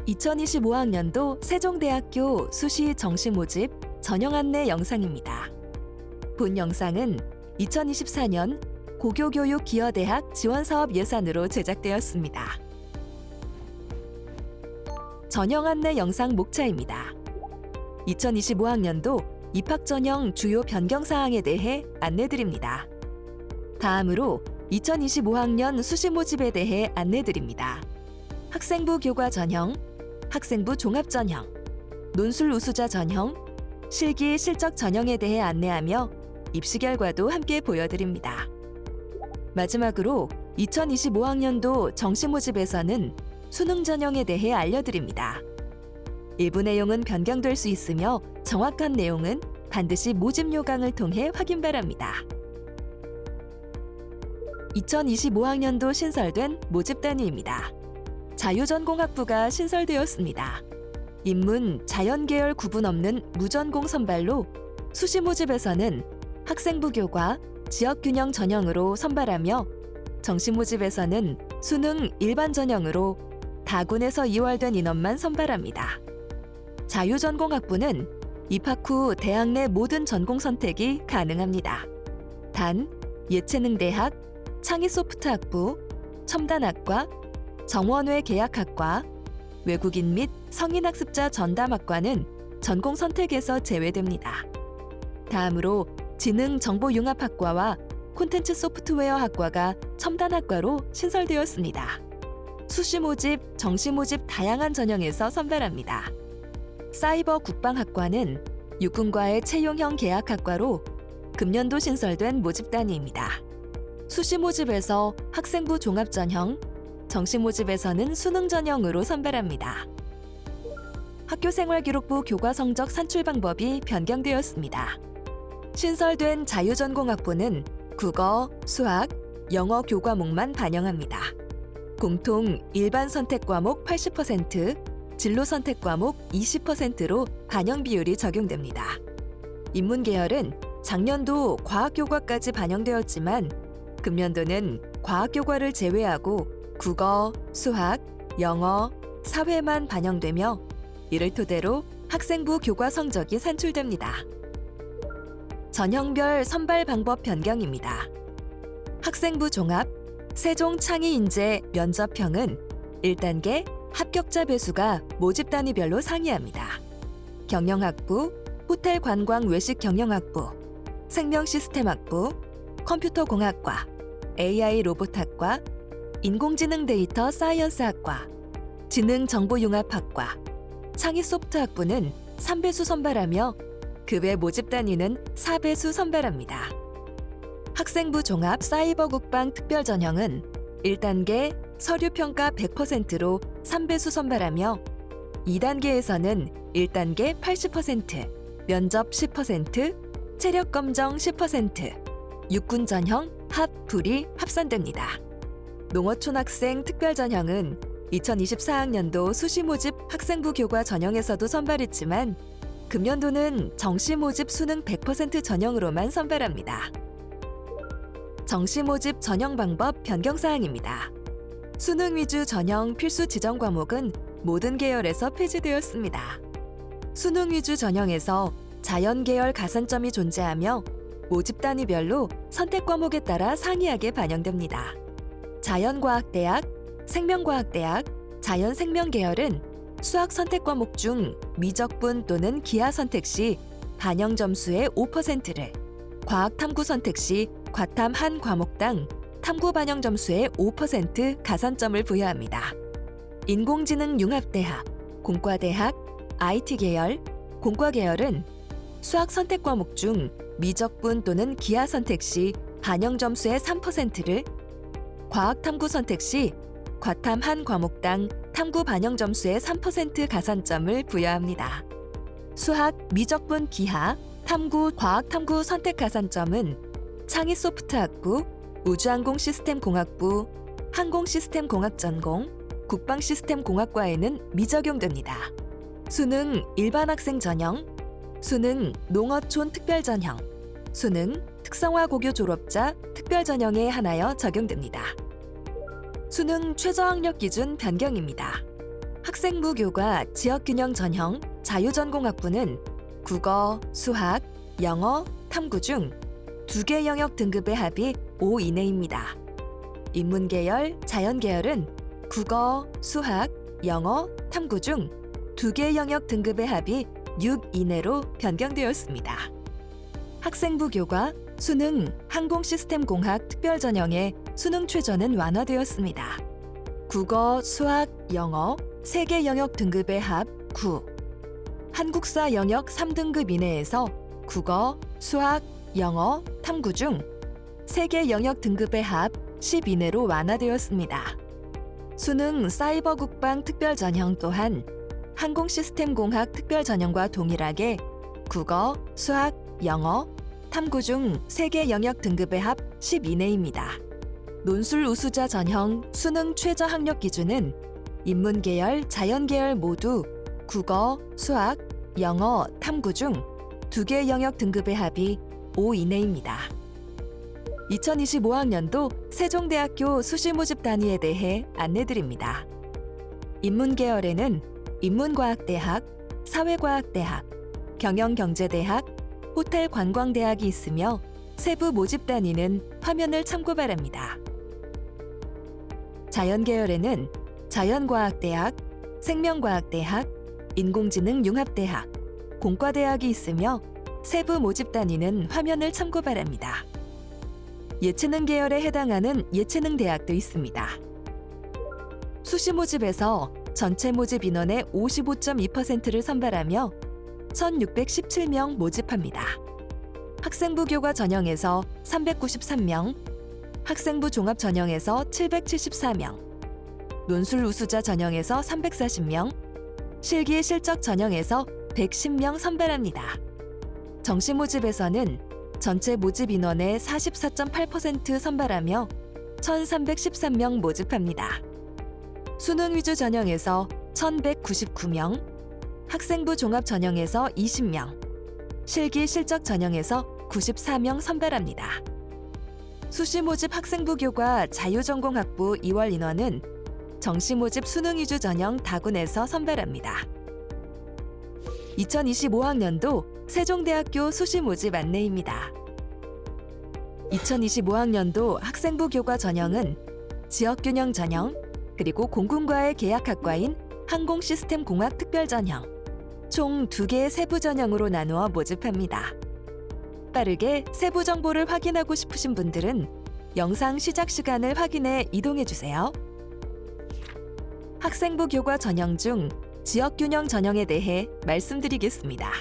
2025학년도 세종대학교 수시 정시 모집 전형 안내 영상입니다. 본 영상은 2024년 고교교육기여대학 지원사업 예산으로 제작되었습니다. 전형 안내 영상 목차입니다. 2025학년도 입학 전형 주요 변경 사항에 대해 안내드립니다. 다음으로 2025학년 수시 모집에 대해 안내드립니다. 학생부 교과 전형, 학생부 종합 전형, 논술 우수자 전형, 실기 실적 전형에 대해 안내하며 입시 결과도 함께 보여드립니다. 마지막으로 2025학년도 정시 모집에서는 수능 전형에 대해 알려드립니다. 일부 내용은 변경될 수 있으며 정확한 내용은 반드시 모집 요강을 통해 확인 바랍니다. 2025학년도 신설된 모집 단위입니다. 자유전공학부가 신설되었습니다. 인문, 자연계열 구분 없는 무전공 선발로 수시 모집에서는 학생부 교과, 지역균형 전형으로 선발하며 정시 모집에서는 수능 일반 전형으로 다군에서 이월된 인원만 선발합니다. 자유전공학부는 입학 후 대학 내 모든 전공 선택이 가능합니다. 단, 예체능대학, 창의소프트학부, 첨단학과, 정원외 계약학과, 외국인 및 성인학습자 전담학과는 전공 선택에서 제외됩니다. 다음으로 지능정보융합학과와 콘텐츠 소프트웨어 학과가 첨단학과로 신설되었습니다. 수시 모집, 정시 모집 다양한 전형에서 선발합니다. 사이버 국방학과는 육군과의 채용형 계약학과로 금년도 신설된 모집 단위입니다. 수시 모집에서 학생부 종합 전형, 정시 모집에서는 수능 전형으로 선발합니다. 학교생활기록부 교과 성적 산출 방법이 변경되었습니다. 신설된 자유전공학부는 국어, 수학, 영어 교과목만 반영합니다. 공통 일반 선택 과목 80%, 진로 선택 과목 20%로 반영 비율이 적용됩니다. 인문 계열은 작년도 과학교과까지 반영되었지만 금년도는 과학교과를 제외하고 국어, 수학, 영어, 사회만 반영되며 이를 토대로 학생부 교과 성적이 산출됩니다. 전형별 선발 방법 변경입니다. 학생부 종합, 세종창의인재 면접형은 1단계 합격자 배수가 모집 단위별로 상이합니다. 경영학부, 호텔관광 외식 경영학부, 생명시스템학부, 컴퓨터공학과, AI 로봇학과, 인공지능 데이터 사이언스학과, 지능정보융합학과, 창의소프트학부는 3배수 선발하며 그 외 모집 단위는 4배수 선발합니다. 학생부 종합 사이버 국방 특별 전형은 1단계 서류평가 100%로 3배수 선발하며 2단계에서는 1단계 80%, 면접 10%, 체력검정 10%, 육군 전형, 합, 불이 합산됩니다. 농어촌학생 특별 전형은 2024학년도 수시 모집 학생부 교과 전형에서도 선발했지만 금년도는 정시 모집 수능 100% 전형으로만 선발합니다. 정시 모집 전형 방법 변경 사항입니다. 수능 위주 전형 필수 지정 과목은 모든 계열에서 폐지되었습니다. 수능 위주 전형에서 자연 계열 가산점이 존재하며 모집 단위별로 선택 과목에 따라 상이하게 반영됩니다. 자연과학대학, 생명과학대학, 자연생명 계열은 수학 선택 과목 중 미적분 또는 기하 선택 시 반영 점수의 5%를, 과학 탐구 선택 시 과탐 한 과목당 탐구 반영 점수의 5% 가산점을 부여합니다. 인공지능 융합대학, 공과대학, IT 계열, 공과 계열은 수학 선택 과목 중 미적분 또는 기하 선택 시 반영 점수의 3%를, 과학 탐구 선택 시 과탐 한 과목당 탐구 반영 점수의 3% 가산점을 부여합니다. 수학, 미적분 기하, 탐구, 과학 탐구 선택 가산점은 창의소프트학부, 우주항공시스템공학부, 항공시스템공학전공, 국방시스템공학과에는 미적용됩니다. 수능 일반 학생 전형, 수능 농어촌 특별 전형, 수능 특성화 고교 졸업자 특별 전형에 한하여 적용됩니다. 수능 최저학력 기준 변경입니다. 학생부 교과 지역균형 전형 자유전공학부는 국어, 수학, 영어, 탐구 중 2개 영역 등급의 합이 5 이내입니다. 인문계열, 자연계열은 국어, 수학, 영어, 탐구 중 2개 영역 등급의 합이 6 이내로 변경되었습니다. 학생부 교과 수능, 항공시스템공학 특별전형의 수능 최저는 완화되었습니다. 국어, 수학, 영어 3개 영역 등급의 합 9. 한국사 영역 3등급 이내에서 국어, 수학, 영어, 탐구 중 3개 영역 등급의 합 10 이내로 완화되었습니다. 수능 사이버 국방 특별전형 또한 항공시스템공학 특별전형과 동일하게 국어, 수학, 영어, 탐구 중 3개 영역 등급의 합 10 이내입니다. 논술 우수자 전형 수능 최저 학력 기준은 인문계열, 자연계열 모두 국어, 수학, 영어, 탐구 중 2개 영역 등급의 합이 5 이내입니다. 2025학년도 세종대학교 수시모집 단위에 대해 안내드립니다. 인문계열에는 인문과학대학, 사회과학대학, 경영경제대학, 호텔관광대학이 있으며 세부 모집 단위는 화면을 참고 바랍니다. 자연계열에는 자연과학대학, 생명과학대학, 인공지능융합대학, 공과대학이 있으며 세부 모집 단위는 화면을 참고 바랍니다. 예체능 계열에 해당하는 예체능 대학도 있습니다. 수시 모집에서 전체 모집 인원의 55.2%를 선발하며 1,617명 모집합니다. 학생부 교과 전형에서 393명, 학생부 종합 전형에서 774명, 논술 우수자 전형에서 340명, 실기 실적 전형에서 110명 선발합니다. 정시 모집에서는 전체 모집 인원의 44.8% 선발하며 1,313명 모집합니다. 수능 위주 전형에서 1,199명, 학생부 종합 전형에서 20명, 실기 실적 전형에서 94명 선발합니다. 수시 모집 학생부 교과 자유전공학부 2월 인원은 정시 모집 수능 위주 전형 다군에서 선발합니다. 2025학년도 세종대학교 수시 모집 안내입니다. 2025학년도 학생부 교과 전형은 지역균형 전형, 그리고 공군과의 계약학과인 항공시스템공학 특별전형, 총 2개의 세부 전형으로 나누어 모집합니다. 빠르게 세부 정보를 확인하고 싶으신 분들은 영상 시작 시간을 확인해 이동해주세요. 학생부 교과 전형 중 지역균형 전형에 대해 말씀드리겠습니다.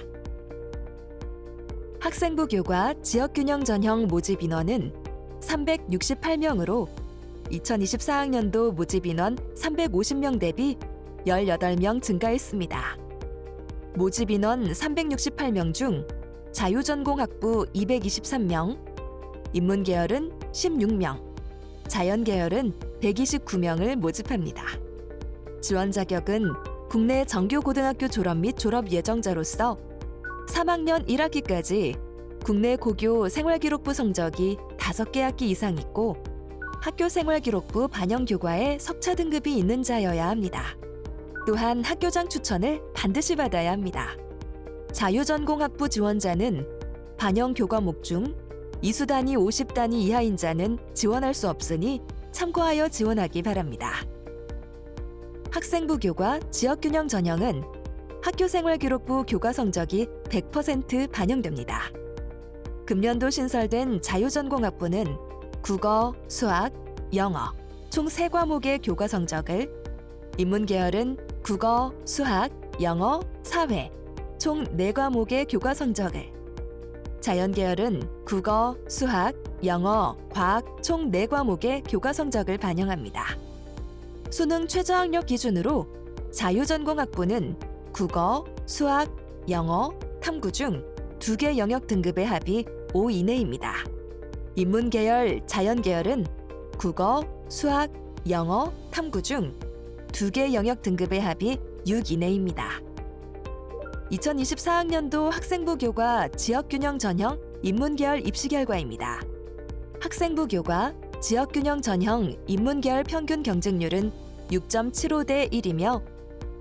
학생부 교과 지역균형 전형 모집 인원은 368명으로 2024학년도 모집 인원 350명 대비 18명 증가했습니다. 모집 인원 368명 중 자유전공학부 223명, 인문계열은 16명, 자연계열은 129명을 모집합니다. 지원 자격은 국내 정규고등학교 졸업 및 졸업 예정자로서 3학년 1학기까지 국내 고교 생활기록부 성적이 5개 학기 이상 있고 학교 생활기록부 반영 교과에 석차 등급이 있는 자여야 합니다. 또한 학교장 추천을 반드시 받아야 합니다. 자유전공학부 지원자는 반영 교과목 중 이수 단위 50단위 이하인 자는 지원할 수 없으니 참고하여 지원하기 바랍니다. 학생부 교과 지역균형 전형은 학교생활기록부 교과 성적이 100% 반영됩니다. 금년도 신설된 자유전공학부는 국어, 수학, 영어 총 3과목의 교과 성적을, 인문계열은 국어, 수학, 영어, 사회 총 4과목의 교과 성적을, 자연계열은 국어, 수학, 영어, 과학 총 4과목의 교과 성적을 반영합니다. 수능 최저학력 기준으로 자유전공학부는 국어, 수학, 영어, 탐구 중 2개 영역 등급의 합이 5 이내입니다. 인문계열, 자연계열은 국어, 수학, 영어, 탐구 중 2개 영역 등급의 합이 6 이내입니다. 2024학년도 학생부 교과 지역균형 전형 인문계열 입시 결과입니다. 학생부 교과 지역균형 전형 인문계열 평균 경쟁률은 6.75대 1이며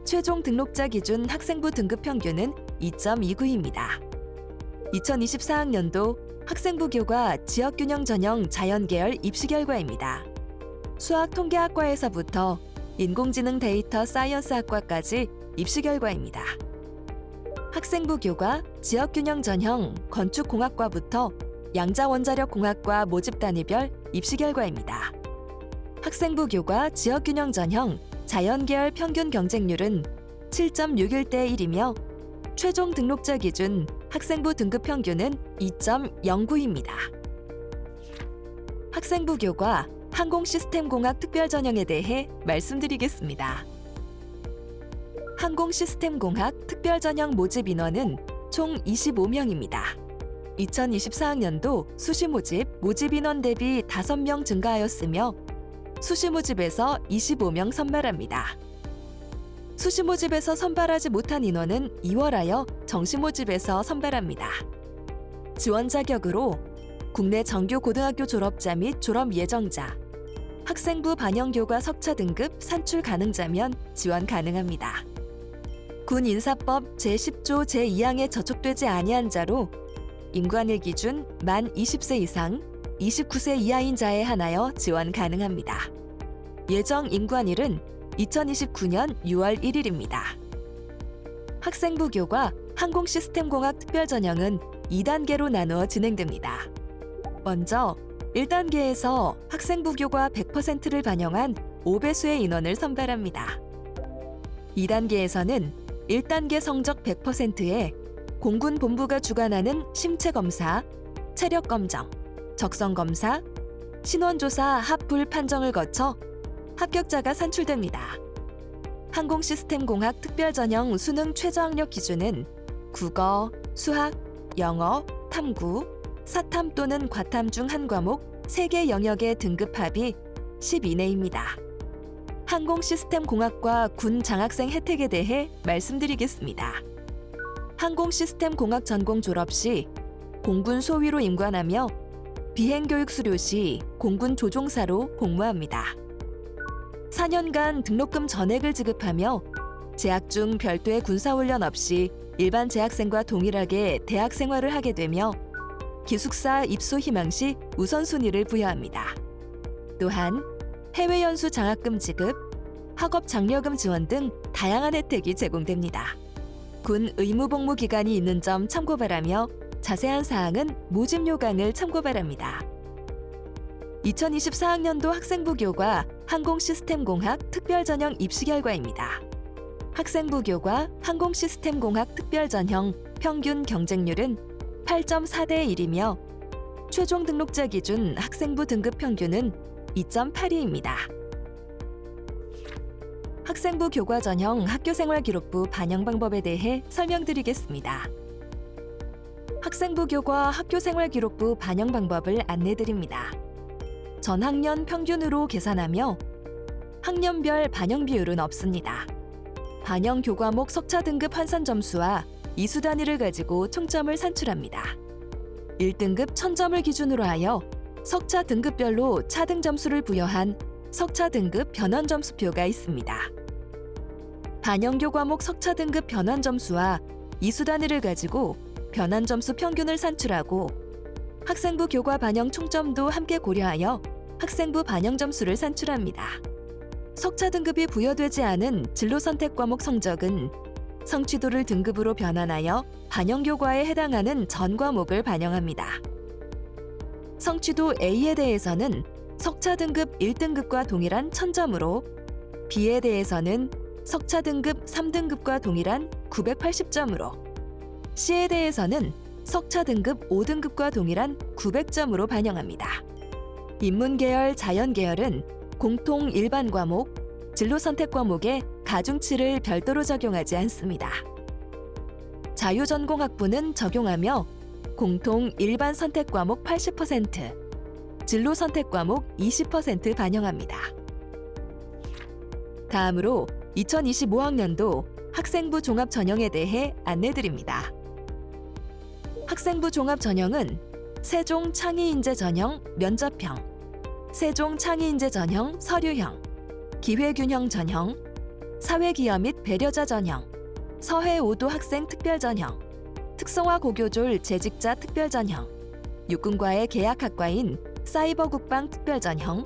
최종 등록자 기준 학생부 등급 평균은 2.29입니다. 2024학년도 학생부 교과 지역균형 전형 자연계열 입시 결과입니다. 수학통계학과에서부터 인공지능 데이터 사이언스학과까지 입시 결과입니다. 학생부 교과 지역균형 전형 건축공학과부터 양자원자력공학과 모집 단위별 입시 결과입니다. 학생부 교과 지역균형 전형 자연계열 평균 경쟁률은 7.61대 1이며 최종 등록자 기준 학생부 등급 평균은 2.09입니다. 학생부 교과 항공시스템공학 특별전형에 대해 말씀드리겠습니다. 항공시스템공학 특별전형 모집 인원은 총 25명입니다. 2024학년도 수시모집 모집 인원 대비 5명 증가하였으며 수시모집에서 25명 선발합니다. 수시모집에서 선발하지 못한 인원은 2월하여 정시모집에서 선발합니다. 지원 자격으로 국내 정규 고등학교 졸업자 및 졸업 예정자, 학생부 반영교과 석차 등급 산출 가능자면 지원 가능합니다. 군 인사법 제10조 제2항에 저촉되지 아니한 자로 인관일 기준 만 20세 이상, 29세 이하인 자에 한하여 지원 가능합니다. 예정 인관일은 2029년 6월 1일입니다. 학생부 교과 항공시스템공학 특별전형은 2단계로 나누어 진행됩니다. 먼저 1단계에서 학생부 교과 100%를 반영한 5배수의 인원을 선발합니다. 2단계에서는 1단계 성적 100%에 공군 본부가 주관하는 심체검사, 체력검정, 적성검사, 신원조사 합불 판정을 거쳐 합격자가 산출됩니다. 항공시스템공학 특별전형 수능 최저학력 기준은 국어, 수학, 영어, 탐구, 사탐 또는 과탐 중 한 과목 3개 영역의 등급 합이 10 이내입니다. 항공시스템공학과 군 장학생 혜택에 대해 말씀드리겠습니다. 항공시스템공학 전공 졸업 시 공군 소위로 임관하며 비행교육 수료 시 공군 조종사로 복무합니다. 4년간 등록금 전액을 지급하며 재학 중 별도의 군사훈련 없이 일반 재학생과 동일하게 대학 생활을 하게 되며 기숙사 입소 희망 시 우선순위를 부여합니다. 또한 해외 연수 장학금 지급, 학업 장려금 지원 등 다양한 혜택이 제공됩니다. 군 의무 복무 기간이 있는 점 참고 바라며 자세한 사항은 모집 요강을 참고 바랍니다. 2024학년도 학생부 교과 항공시스템공학 특별전형 입시 결과입니다. 학생부 교과 항공시스템공학 특별전형 평균 경쟁률은 8.4대 1이며 최종 등록자 기준 학생부 등급 평균은 2.82입니다. 학생부 교과 전형 학교생활기록부 반영 방법에 대해 설명드리겠습니다. 학생부 교과 학교생활기록부 반영 방법을 안내드립니다. 전 학년 평균으로 계산하며 학년별 반영 비율은 없습니다. 반영 교과목 석차 등급 환산 점수와 이수 단위를 가지고 총점을 산출합니다. 1등급 1000점을 기준으로 하여 석차 등급별로 차등 점수를 부여한 석차 등급 변환 점수표가 있습니다. 반영 교과목 석차 등급 변환 점수와 이수 단위를 가지고 변환 점수 평균을 산출하고 학생부 교과 반영 총점도 함께 고려하여 학생부 반영 점수를 산출합니다. 석차 등급이 부여되지 않은 진로 선택 과목 성적은 성취도를 등급으로 변환하여 반영 교과에 해당하는 전 과목을 반영합니다. 성취도 A에 대해서는 석차 등급 1등급과 동일한 1000점으로 B에 대해서는 석차 등급 3등급과 동일한 980점으로 C에 대해서는 석차 등급 5등급과 동일한 900점으로 반영합니다. 인문계열, 자연계열은 공통 일반 과목, 진로 선택 과목에 가중치를 별도로 적용하지 않습니다. 자유전공학부는 적용하며 공통 일반 선택 과목 80%, 진로 선택 과목 20% 반영합니다. 다음으로 2025학년도 학생부 종합 전형에 대해 안내드립니다. 학생부 종합 전형은 세종 창의인재 전형 면접형, 세종 창의인재 전형 서류형, 기회균형 전형, 사회기여 및 배려자 전형, 서해 5도 학생 특별 전형, 특성화 고교졸 재직자 특별 전형, 육군과의 계약학과인 사이버 국방 특별 전형,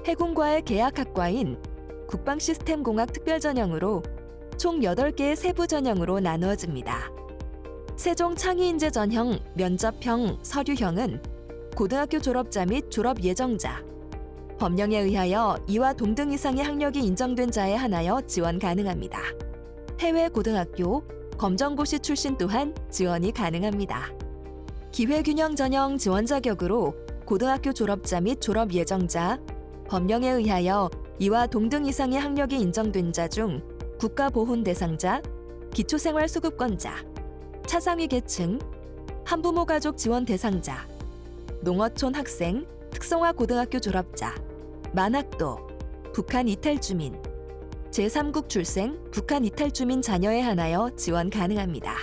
해군과의 계약학과인 국방 시스템 공학 특별 전형으로 총 8개의 세부 전형으로 나누어집니다. 세종 창의인재 전형 면접형 서류형은 고등학교 졸업자 및 졸업 예정자, 법령에 의하여 이와 동등 이상의 학력이 인정된 자에 한하여 지원 가능합니다. 해외 고등학교, 검정고시 출신 또한 지원이 가능합니다. 기회균형 전형 지원 자격으로 고등학교 졸업자 및 졸업 예정자, 법령에 의하여 이와 동등 이상의 학력이 인정된 자 중 국가보훈 대상자, 기초생활수급권자, 차상위 계층, 한부모 가족 지원 대상자, 농어촌 학생, 특성화 고등학교 졸업자, 만학도, 북한 이탈 주민, 제3국 출생, 북한 이탈 주민 자녀에 한하여 지원 가능합니다.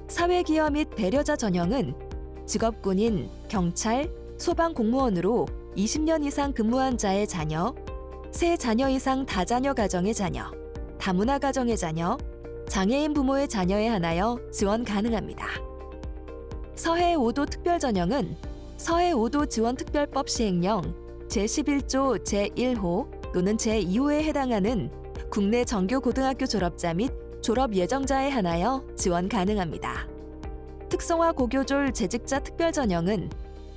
사회기여 및 배려자 전형은 직업군인, 경찰, 소방공무원으로 20년 이상 근무한 자의 자녀, 3자녀 이상 다자녀 가정의 자녀, 다문화 가정의 자녀, 장애인 부모의 자녀에 한하여 지원 가능합니다. 서해 5도 특별 전형은 서해 5도 지원특별법 시행령 제11조 제1호 또는 제2호에 해당하는 국내 정규 고등학교 졸업자 및 졸업 예정자에 한하여 지원 가능합니다. 특성화 고교졸 재직자 특별 전형은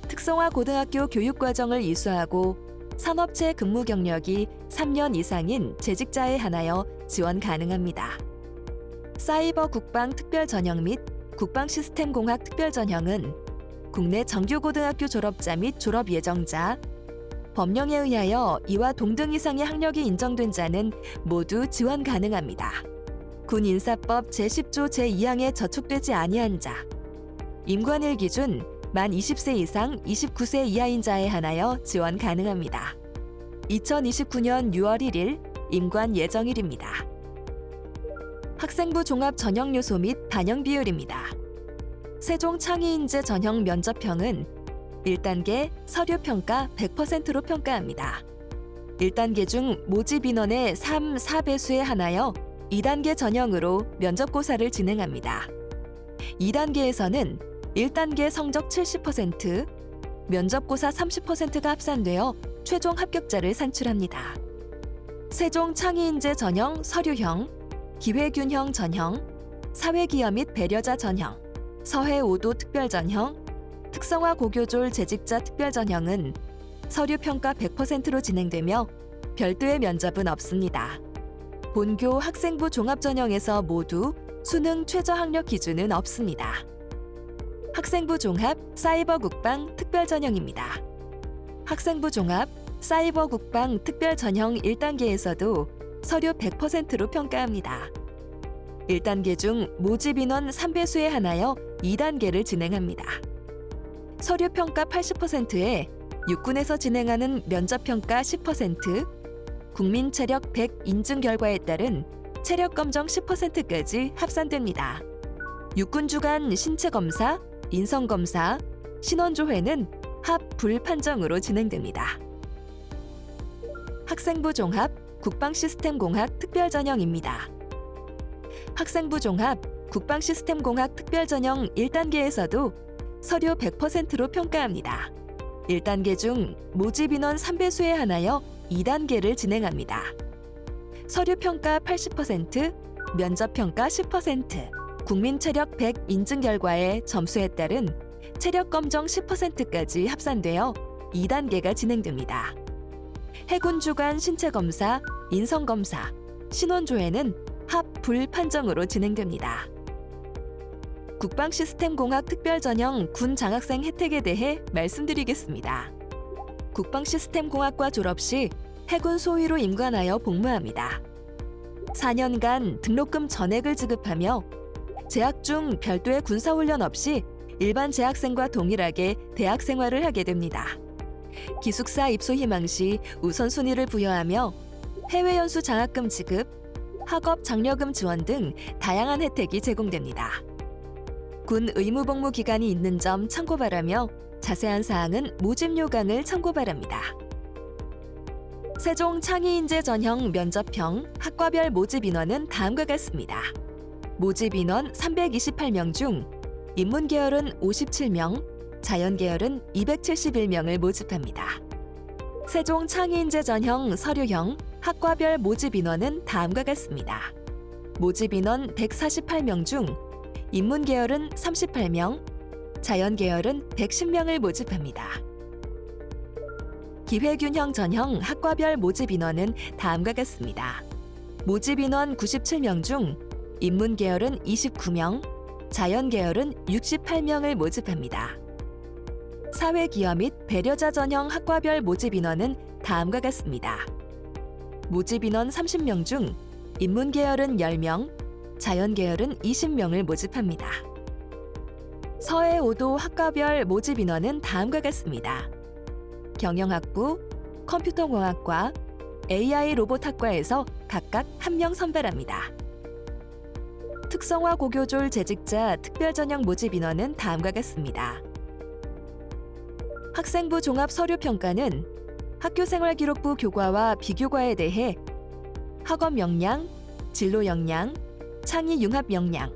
특성화 고등학교 교육과정을 이수하고 산업체 근무 경력이 3년 이상인 재직자에 한하여 지원 가능합니다. 사이버 국방 특별 전형 및 국방 시스템 공학 특별 전형은 국내 정규 고등학교 졸업자 및 졸업 예정자, 법령에 의하여 이와 동등 이상의 학력이 인정된 자는 모두 지원 가능합니다. 군인사법 제10조 제2항에 저촉되지 아니한 자, 임관일 기준 만 20세 이상 29세 이하인 자에 한하여 지원 가능합니다. 2029년 6월 1일 임관 예정일입니다. 학생부 종합 전형 요소 및 반영 비율입니다. 세종 창의인재 전형 면접형은 1단계 서류평가 100%로 평가합니다. 1단계 중 모집 인원의 3, 4배수에 한하여 2단계 전형으로 면접고사를 진행합니다. 2단계에서는 1단계 성적 70%, 면접고사 30%가 합산되어 최종 합격자를 산출합니다. 세종 창의인재 전형 서류형, 기회균형 전형, 사회기여 및 배려자 전형, 서해 5도 특별 전형, 특성화 고교졸 재직자 특별 전형은 서류평가 100%로 진행되며 별도의 면접은 없습니다. 본교 학생부 종합 전형에서 모두 수능 최저 학력 기준은 없습니다. 학생부 종합 사이버 국방 특별 전형입니다. 학생부 종합 사이버 국방 특별 전형 1단계에서도 서류 100%로 평가합니다. 1단계 중 모집 인원 3배수에 한하여 2단계를 진행합니다. 서류 평가 80%에 육군에서 진행하는 면접 평가 10%, 국민 체력 100 인증 결과에 따른 체력 검정 10%까지 합산됩니다. 육군 주간 신체 검사, 인성 검사, 신원 조회는 합 불 판정으로 진행됩니다. 학생부 종합 국방 시스템 공학 특별 전형입니다. 학생부 종합 국방 시스템 공학 특별 전형 1단계에서도 서류 100%로 평가합니다. 1단계 중 모집 인원 3배수에 한하여 2단계를 진행합니다. 서류 평가 80%, 면접 평가 10%, 국민 체력 100 인증 결과의 점수에 따른 체력 검정 10%까지 합산되어 2단계가 진행됩니다. 해군 주간 신체 검사, 인성 검사, 신원 조회는 합 불 판정으로 진행됩니다. 국방 시스템 공학 특별 전형 군 장학생 혜택에 대해 말씀드리겠습니다. 국방 시스템 공학과 졸업 시 해군 소위로 임관하여 복무합니다. 4년간 등록금 전액을 지급하며 재학 중 별도의 군사훈련 없이 일반 재학생과 동일하게 대학 생활을 하게 됩니다. 기숙사 입소 희망 시 우선순위를 부여하며 해외 연수 장학금 지급, 학업 장려금 지원 등 다양한 혜택이 제공됩니다. 군 의무 복무 기간이 있는 점 참고 바라며 자세한 사항은 모집 요강을 참고 바랍니다. 세종 창의인재 전형 면접형 학과별 모집 인원은 다음과 같습니다. 모집 인원 328명 중 인문 계열은 57명, 자연 계열은 271명을 모집합니다. 세종 창의인재 전형 서류형 학과별 모집 인원은 다음과 같습니다. 모집 인원 148명 중 인문 계열은 38명, 자연 계열은 110명을 모집합니다. 기회균형 전형 학과별 모집 인원은 다음과 같습니다. 모집 인원 97명 중 인문 계열은 29명, 자연 계열은 68명을 모집합니다. 사회기여 및 배려자 전형 학과별 모집 인원은 다음과 같습니다. 모집 인원 30명 중 인문 계열은 10명, 자연 계열은 20명을 모집합니다. 서해 5도 학과별 모집 인원은 다음과 같습니다. 경영학부, 컴퓨터공학과, AI 로봇학과에서 각각 1명 선발합니다. 특성화 고교졸 재직자 특별전형 모집 인원은 다음과 같습니다. 학생부 종합서류평가는 학교생활기록부 교과와 비교과에 대해 학업 역량, 진로 역량, 창의 융합 역량,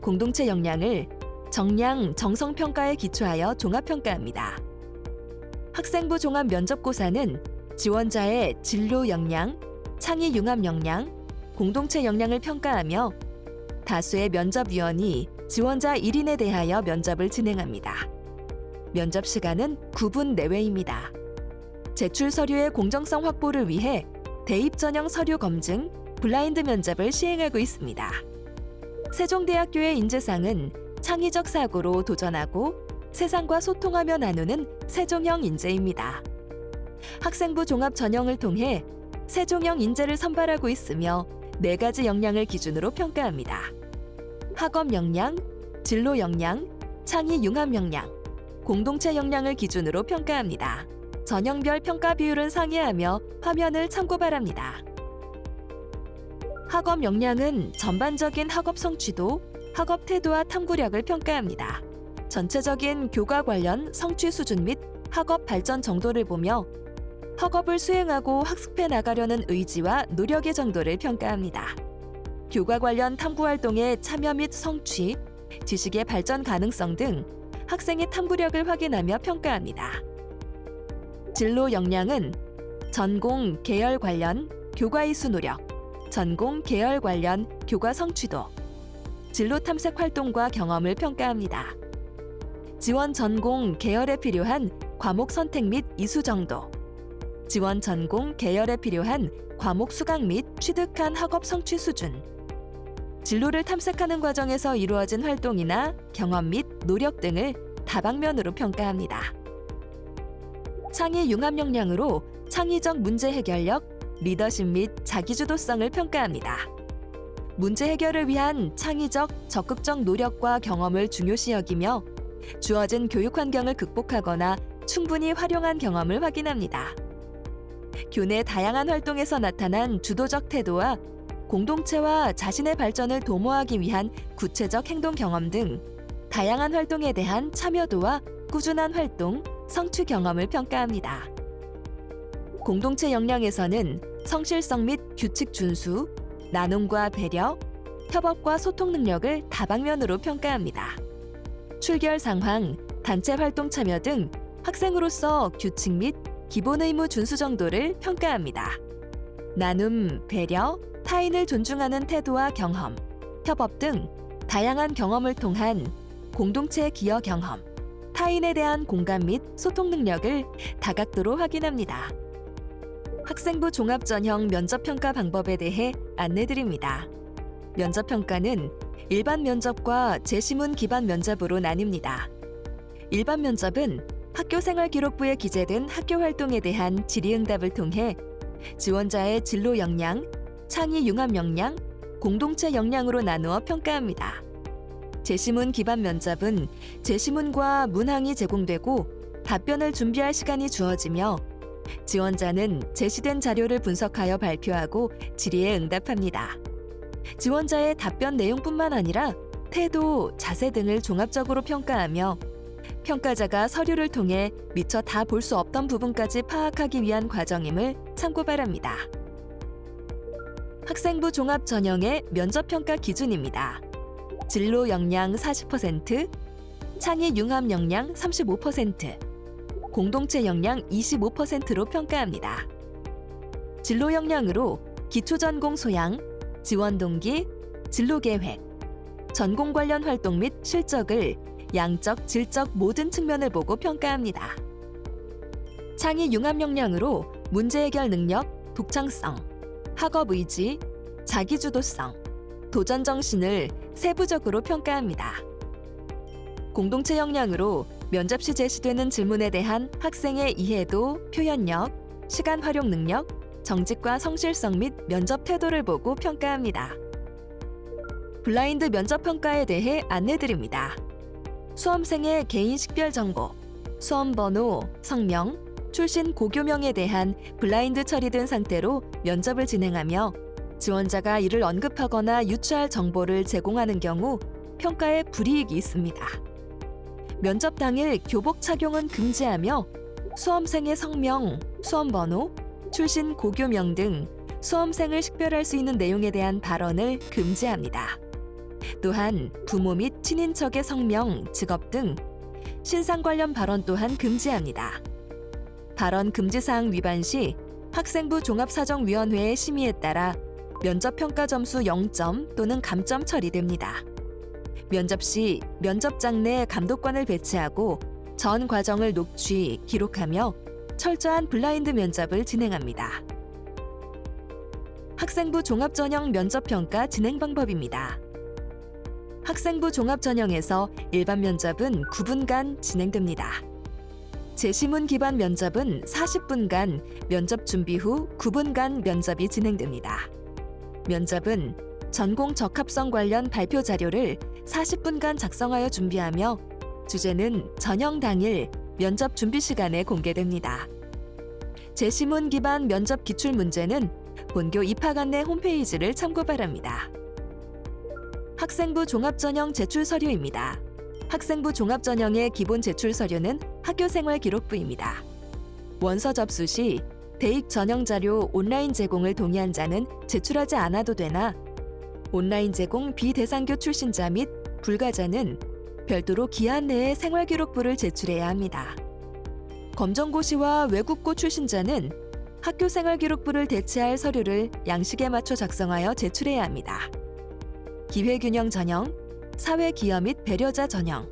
공동체 역량을 정량, 정성평가에 기초하여 종합평가합니다. 학생부 종합면접고사는 지원자의 진로 역량, 창의 융합 역량, 공동체 역량을 평가하며 다수의 면접위원이 지원자 1인에 대하여 면접을 진행합니다. 면접 시간은 9분 내외입니다. 제출 서류의 공정성 확보를 위해 대입 전형 서류 검증, 블라인드 면접을 시행하고 있습니다. 세종대학교의 인재상은 창의적 사고로 도전하고 세상과 소통하며 나누는 세종형 인재입니다. 학생부 종합 전형을 통해 세종형 인재를 선발하고 있으며 4가지 역량을 기준으로 평가합니다. 학업 역량, 진로 역량, 창의 융합 역량, 공동체 역량을 기준으로 평가합니다. 전형별 평가 비율은 상이하며 화면을 참고 바랍니다. 학업 역량은 전반적인 학업 성취도, 학업 태도와 탐구력을 평가합니다. 전체적인 교과 관련 성취 수준 및 학업 발전 정도를 보며 학업을 수행하고 학습해 나가려는 의지와 노력의 정도를 평가합니다. 교과 관련 탐구 활동의 참여 및 성취, 지식의 발전 가능성 등 학생의 탐구력을 확인하며 평가합니다. 진로 역량은 전공, 계열 관련 교과 이수 노력, 전공, 계열 관련 교과 성취도, 진로 탐색 활동과 경험을 평가합니다. 지원 전공, 계열에 필요한 과목 선택 및 이수 정도, 지원 전공, 계열에 필요한 과목 수강 및 취득한 학업 성취 수준, 진로를 탐색하는 과정에서 이루어진 활동이나 경험 및 노력 등을 다방면으로 평가합니다. 창의 융합 역량으로 창의적 문제 해결력, 리더십 및 자기주도성을 평가합니다. 문제 해결을 위한 창의적, 적극적 노력과 경험을 중요시 여기며 주어진 교육 환경을 극복하거나 충분히 활용한 경험을 확인합니다. 교내 다양한 활동에서 나타난 주도적 태도와 공동체와 자신의 발전을 도모하기 위한 구체적 행동 경험 등 다양한 활동에 대한 참여도와 꾸준한 활동, 성취 경험을 평가합니다. 공동체 역량에서는 성실성 및 규칙 준수, 나눔과 배려, 협업과 소통 능력을 다방면으로 평가합니다. 출결 상황, 단체 활동 참여 등 학생으로서 규칙 및 기본 의무 준수 정도를 평가합니다. 나눔, 배려, 타인을 존중하는 태도와 경험, 협업 등 다양한 경험을 통한 공동체 기여 경험, 타인에 대한 공감 및 소통 능력을 다각도로 확인합니다. 학생부 종합전형 면접평가 방법에 대해 안내드립니다. 면접평가는 일반 면접과 제시문 기반 면접으로 나뉩니다. 일반 면접은 학교생활기록부에 기재된 학교 활동에 대한 질의응답을 통해 지원자의 진로 역량, 창의 융합 역량, 공동체 역량으로 나누어 평가합니다. 제시문 기반 면접은 제시문과 문항이 제공되고 답변을 준비할 시간이 주어지며 지원자는 제시된 자료를 분석하여 발표하고 질의에 응답합니다. 지원자의 답변 내용뿐만 아니라 태도, 자세 등을 종합적으로 평가하며 평가자가 서류를 통해 미처 다 볼 수 없던 부분까지 파악하기 위한 과정임을 참고 바랍니다. 학생부 종합 전형의 면접평가 기준입니다. 진로 역량 40%, 창의 융합 역량 35%, 공동체 역량 25%로 평가합니다. 진로 역량으로 기초전공 소양, 지원 동기, 진로 계획, 전공 관련 활동 및 실적을 양적, 질적 모든 측면을 보고 평가합니다. 창의 융합 역량으로 문제 해결 능력, 독창성, 학업 의지, 자기주도성, 도전 정신을 세부적으로 평가합니다. 공동체 역량으로 면접 시 제시되는 질문에 대한 학생의 이해도, 표현력, 시간 활용 능력, 정직과 성실성 및 면접 태도를 보고 평가합니다. 블라인드 면접 평가에 대해 안내드립니다. 수험생의 개인 식별 정보, 수험 번호, 성명, 출신 고교명에 대한 블라인드 처리된 상태로 면접을 진행하며 지원자가 이를 언급하거나 유추할 정보를 제공하는 경우 평가에 불이익이 있습니다. 면접 당일 교복 착용은 금지하며 수험생의 성명, 수험 번호, 출신 고교명 등 수험생을 식별할 수 있는 내용에 대한 발언을 금지합니다. 또한 부모 및 친인척의 성명, 직업 등 신상 관련 발언 또한 금지합니다. 발언 금지 사항 위반 시 학생부 종합사정위원회의 심의에 따라 면접 평가 점수 0점 또는 감점 처리됩니다. 면접 시 면접장 내 감독관을 배치하고 전 과정을 녹취, 기록하며 철저한 블라인드 면접을 진행합니다. 학생부 종합전형 면접평가 진행 방법입니다. 학생부 종합전형에서 일반 면접은 9분간 진행됩니다. 제시문 기반 면접은 40분간 면접 준비 후 9분간 면접이 진행됩니다. 면접은 전공 적합성 관련 발표 자료를 40분간 작성하여 준비하며 주제는 전형 당일 면접 준비 시간에 공개됩니다. 제시문 기반 면접 기출 문제는 본교 입학 안내 홈페이지를 참고 바랍니다. 학생부 종합전형 제출 서류입니다. 학생부 종합전형의 기본 제출 서류는 학교생활 기록부입니다. 원서 접수 시 대입 전형 자료 온라인 제공을 동의한 자는 제출하지 않아도 되나 온라인 제공 비대상교 출신자 및 불가자는 별도로 기한 내에 생활기록부를 제출해야 합니다. 검정고시와 외국고 출신자는 학교생활기록부를 대체할 서류를 양식에 맞춰 작성하여 제출해야 합니다. 기회균형 전형, 사회기여 및 배려자 전형,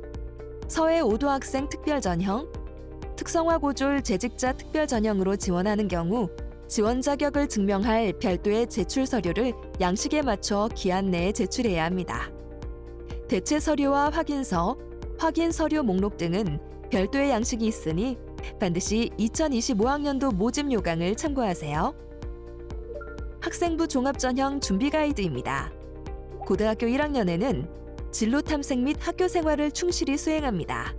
서해 5도 학생 특별 전형, 특성화 고졸 재직자 특별 전형으로 지원하는 경우 지원 자격을 증명할 별도의 제출 서류를 양식에 맞춰 기한 내에 제출해야 합니다. 대체 서류와 확인서, 확인 서류 목록 등은 별도의 양식이 있으니 반드시 2025학년도 모집 요강을 참고하세요. 학생부 종합전형 준비 가이드입니다. 고등학교 1학년에는 진로 탐색 및 학교 생활을 충실히 수행합니다.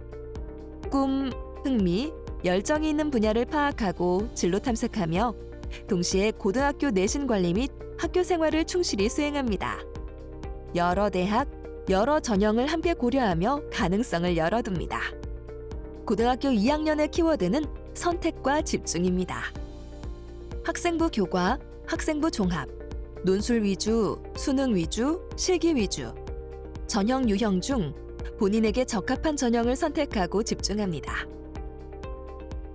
꿈, 흥미, 열정이 있는 분야를 파악하고 진로 탐색하며 동시에 고등학교 내신 관리 및 학교 생활을 충실히 수행합니다. 여러 대학, 여러 전형을 함께 고려하며 가능성을 열어둡니다. 고등학교 2학년의 키워드는 선택과 집중입니다. 학생부 교과, 학생부 종합, 논술 위주, 수능 위주, 실기 위주, 전형 유형 중 본인에게 적합한 전형을 선택하고 집중합니다.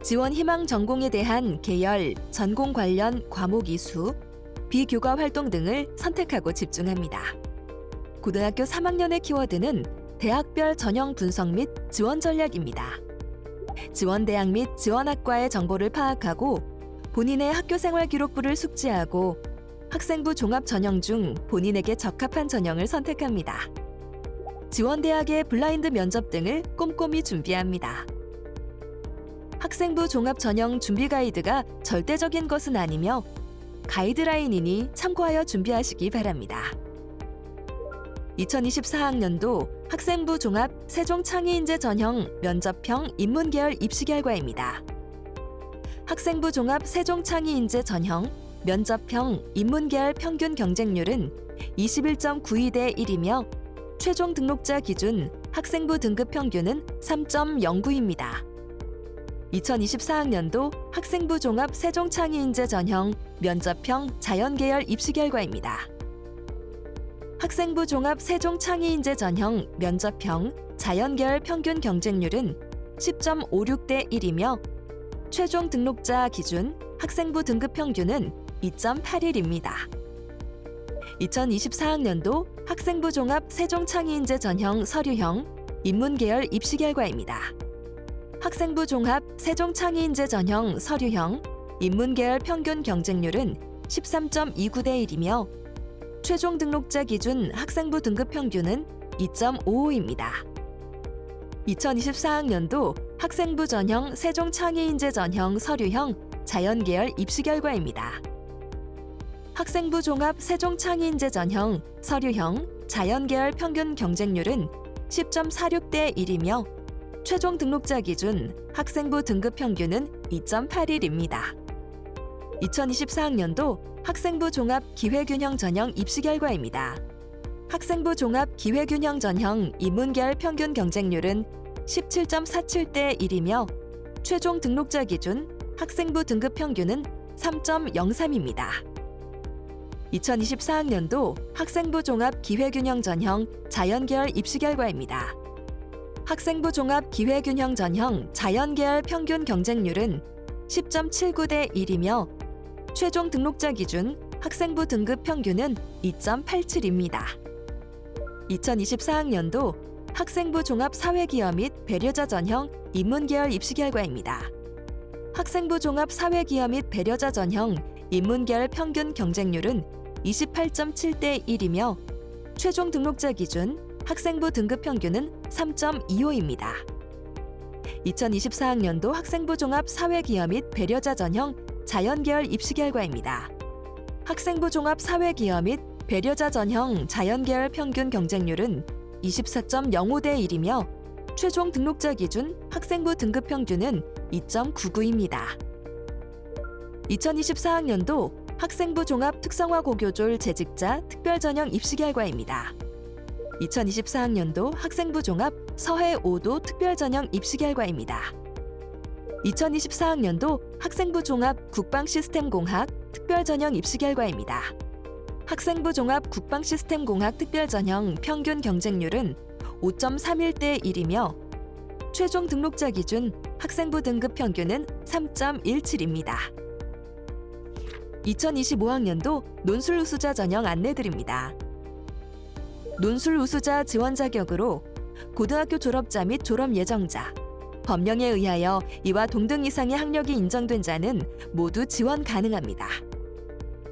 지원 희망 전공에 대한 계열, 전공 관련 과목 이수, 비교과 활동 등을 선택하고 집중합니다. 고등학교 3학년의 키워드는 대학별 전형 분석 및 지원 전략입니다. 지원 대학 및 지원학과의 정보를 파악하고 본인의 학교 생활 기록부를 숙지하고 학생부 종합 전형 중 본인에게 적합한 전형을 선택합니다. 지원 대학의 블라인드 면접 등을 꼼꼼히 준비합니다. 학생부 종합 전형 준비 가이드가 절대적인 것은 아니며 가이드라인이니 참고하여 준비하시기 바랍니다. 2024학년도 학생부 종합 세종창의인재 전형 면접형 인문계열 입시 결과입니다. 학생부 종합 세종창의인재 전형 면접형 인문계열 평균 경쟁률은 21.92대 1이며 최종 등록자 기준 학생부 등급 평균은 3.09입니다. 2024학년도 학생부 종합 세종창의인재 전형 면접형 자연계열 입시 결과입니다. 학생부 종합 세종창의인재 전형 면접형 자연계열 평균 경쟁률은 10.56대 1이며 최종 등록자 기준 학생부 등급 평균은 2.81입니다. 2024학년도 학생부 종합 세종창의인재 전형 서류형 인문계열 입시 결과입니다. 학생부 종합 세종창의인재 전형 서류형 인문계열 평균 경쟁률은 13.29대 1이며 최종 등록자 기준 학생부 등급 평균은 2.55입니다. 2024학년도 학생부 전형 세종창의인재 전형 서류형 자연계열 입시 결과입니다. 학생부 종합 세종창의인재 전형 서류형 자연계열 평균 경쟁률은 10.46대 1이며 최종 등록자 기준 학생부 등급 평균은 2.81입니다. 2024학년도 학생부 종합 기회균형 전형 입시 결과입니다. 학생부 종합 기회균형 전형 인문계열 평균 경쟁률은 17.47대 1이며 최종 등록자 기준 학생부 등급 평균은 3.03입니다. 2024학년도 학생부 종합 기회균형 전형 자연계열 입시 결과입니다. 학생부 종합 기회균형 전형 자연계열 평균 경쟁률은 10.79대 1이며 최종 등록자 기준 학생부 등급 평균은 2.87입니다. 2024학년도 학생부 종합 사회기여 및 배려자 전형 인문계열 입시 결과입니다. 학생부 종합 사회기여 및 배려자 전형 인문계열 평균 경쟁률은 28.7대 1이며 최종 등록자 기준 학생부 등급 평균은 3.25입니다. 2024학년도 학생부 종합 사회기여 및 배려자 전형 자연계열 입시 결과입니다. 학생부 종합 사회기여 및 배려자 전형 자연계열 평균 경쟁률은 24.05대 1이며 최종 등록자 기준 학생부 등급 평균은 2.99입니다. 2024학년도 학생부 종합 특성화 고교졸 재직자 특별전형 입시 결과입니다. 2024학년도 학생부 종합 서해 5도 특별전형 입시 결과입니다. 2024학년도 학생부 종합 국방시스템공학 특별전형 입시 결과입니다. 학생부 종합 국방시스템공학 특별전형 평균 경쟁률은 5.31대 1이며 최종 등록자 기준 학생부 등급 평균은 3.17입니다. 2025학년도 논술 우수자 전형 안내드립니다. 논술 우수자 지원 자격으로 고등학교 졸업자 및 졸업 예정자, 법령에 의하여 이와 동등 이상의 학력이 인정된 자는 모두 지원 가능합니다.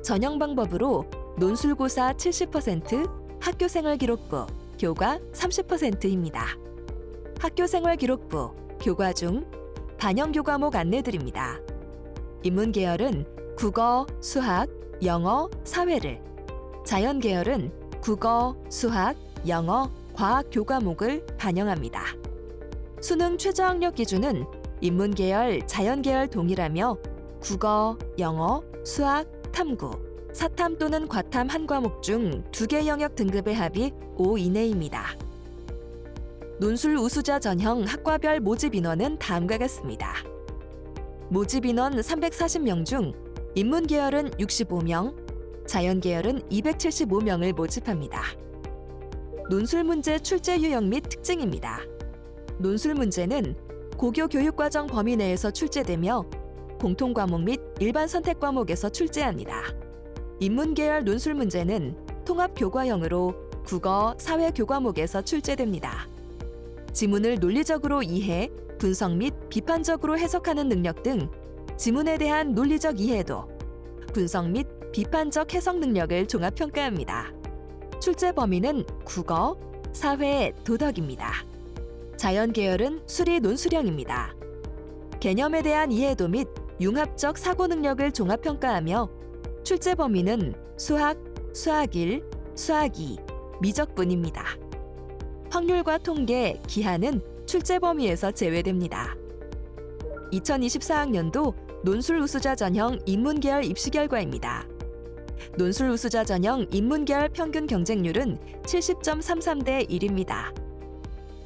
전형 방법으로 논술고사 70%, 학교생활기록부, 교과 30%입니다. 학교생활기록부, 교과 중 반영교과목 안내드립니다. 인문계열은 국어, 수학, 영어, 사회를, 자연계열은 국어, 수학, 영어, 과학 교과목을 반영합니다. 수능 최저학력 기준은 인문계열, 자연계열 동일하며 국어, 영어, 수학, 탐구, 사탐 또는 과탐 한 과목 중 2개 영역 등급의 합이 5 이내입니다. 논술 우수자 전형 학과별 모집 인원은 다음과 같습니다. 모집 인원 340명 중 인문계열은 65명, 자연계열은 275명을 모집합니다. 논술 문제 출제 유형 및 특징입니다. 논술 문제는 고교 교육과정 범위 내에서 출제되며 공통과목 및 일반 선택 과목에서 출제합니다. 인문계열 논술 문제는 통합교과형으로 국어, 사회 교과목에서 출제됩니다. 지문을 논리적으로 이해, 분석 및 비판적으로 해석하는 능력 등 지문에 대한 논리적 이해도, 분석 및 비판적 해석 능력을 종합평가합니다. 출제 범위는 국어, 사회, 도덕입니다. 자연계열은 수리 논술형입니다. 개념에 대한 이해도 및 융합적 사고 능력을 종합평가하며 출제 범위는 수학, 수학 1, 수학 2, 미적분입니다. 확률과 통계, 기하는 출제 범위에서 제외됩니다. 2024학년도 논술 우수자 전형 인문계열 입시 결과입니다. 논술 우수자 전형 인문계열 평균 경쟁률은 70.33대 1입니다.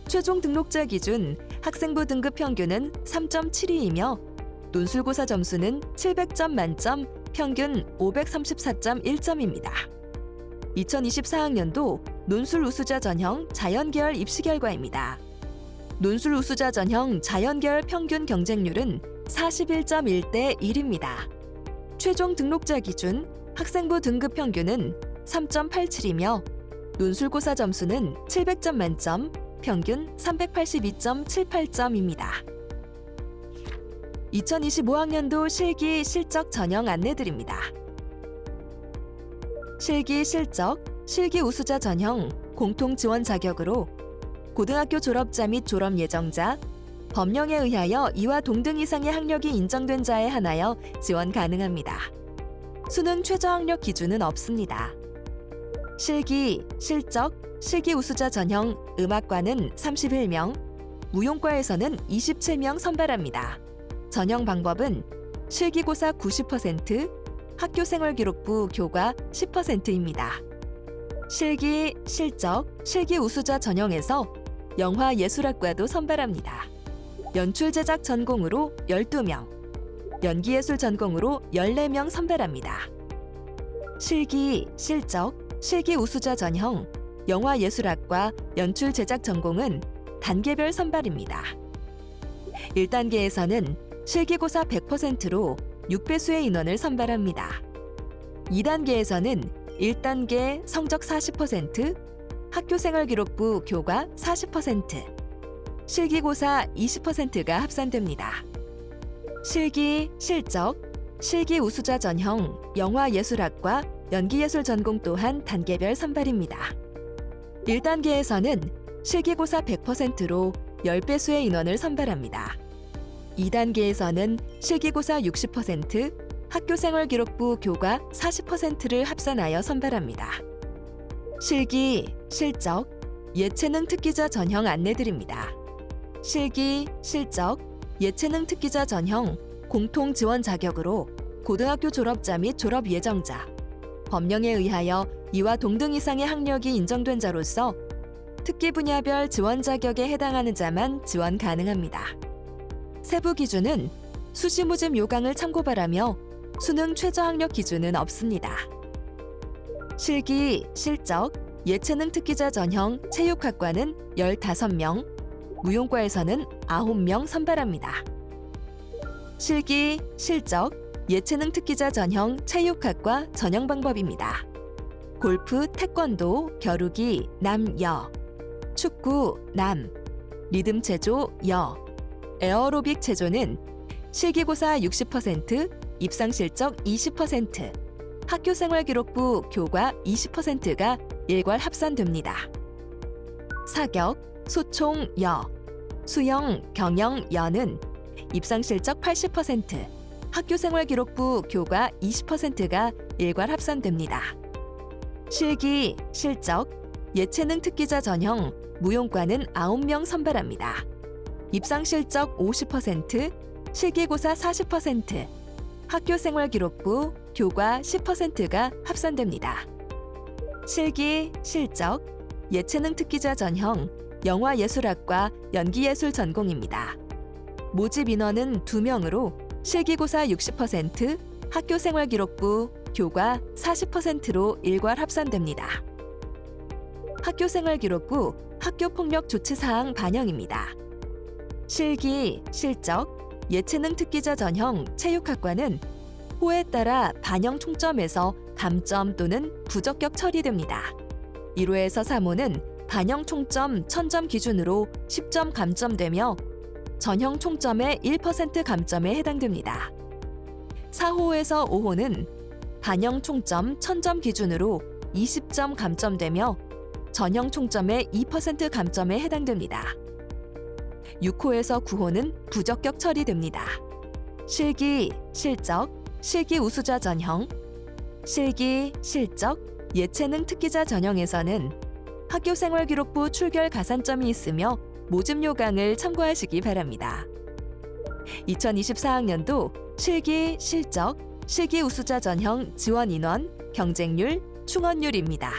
최종 등록자 기준 학생부 등급 평균은 3.72이며 논술고사 점수는 700점 만점 평균 534.1점입니다. 2024학년도 논술 우수자 전형 자연계열 입시 결과입니다. 논술 우수자 전형 자연계열 평균 경쟁률은 41.1대 1입니다. 최종 등록자 기준 학생부 등급 평균은 3.87이며 논술고사 점수는 700점 만점 평균 382.78점입니다. 2025학년도 실기 실적 전형 안내드립니다. 실기 실적, 실기 우수자 전형 공통 지원 자격으로 고등학교 졸업자 및 졸업 예정자, 법령에 의하여 이와 동등 이상의 학력이 인정된 자에 한하여 지원 가능합니다. 수능 최저 학력 기준은 없습니다. 실기, 실적, 실기 우수자 전형 음악과는 31명, 무용과에서는 27명 선발합니다. 전형 방법은 실기고사 90%, 학교생활기록부 교과 10%입니다. 실기, 실적, 실기 우수자 전형에서 영화예술학과도 선발합니다. 연출제작 전공으로 12명, 연기예술 전공으로 14명 선발합니다. 실기, 실적, 실기 우수자 전형 영화예술학과 연출제작 전공은 단계별 선발입니다. 1단계에서는 실기고사 100%로 6배수의 인원을 선발합니다. 2단계에서는 1단계 성적 40%, 학교생활기록부 교과 40%, 실기고사 20%가 합산됩니다. 실기, 실적, 실기 우수자 전형 영화예술학과 연기예술 전공 또한 단계별 선발입니다. 1단계에서는 실기고사 100%로 10배수의 인원을 선발합니다. 2단계에서는 실기고사 60%, 학교생활기록부 교과 40%를 합산하여 선발합니다. 실기, 실적, 예체능 특기자 전형 안내드립니다. 실기, 실적, 예체능 특기자 전형 공통 지원 자격으로 고등학교 졸업자 및 졸업 예정자, 법령에 의하여 이와 동등 이상의 학력이 인정된 자로서 특기 분야별 지원 자격에 해당하는 자만 지원 가능합니다. 세부 기준은 수시 모집 요강을 참고 바라며 수능 최저 학력 기준은 없습니다. 실기, 실적, 예체능 특기자 전형 체육학과는 15명, 무용과에서는 9명 선발합니다. 실기, 실적, 예체능 특기자 전형 체육학과 전형 방법입니다. 골프, 태권도, 겨루기, 남, 여, 축구, 남, 리듬 체조, 여, 에어로빅 체조는 실기고사 60%, 입상실적 20%, 학교생활기록부 교과 20%가 일괄 합산됩니다. 사격, 소총, 여, 수영, 경영, 여는 입상실적 80%, 학교생활기록부 교과 20%가 일괄 합산됩니다. 실기, 실적, 예체능 특기자 전형 무용과는 9명 선발합니다. 입상실적 50%, 실기고사 40%, 학교생활기록부 교과 10%가 합산됩니다. 실기, 실적, 예체능 특기자 전형 영화예술학과 연기예술 전공입니다. 모집 인원은 2명으로 실기고사 60%, 학교생활기록부 교과 40%로 일괄 합산됩니다. 학교생활기록부 학교폭력 조치사항 반영입니다. 실기, 실적, 예체능 특기자 전형 체육학과는 호에 따라 반영 총점에서 감점 또는 부적격 처리됩니다. 1호에서 3호는 반영 총점 1000점 기준으로 10점 감점되며 전형 총점의 1% 감점에 해당됩니다. 4호에서 5호는 반영 총점 1000점 기준으로 20점 감점되며 전형 총점의 2% 감점에 해당됩니다. 6호에서 9호는 부적격 처리됩니다. 실기, 실적, 실기 우수자 전형, 실기, 실적, 예체능 특기자 전형에서는 학교생활기록부 출결 가산점이 있으며 모집 요강을 참고하시기 바랍니다. 2024학년도 실기, 실적, 실기 우수자 전형 지원 인원, 경쟁률, 충원률입니다.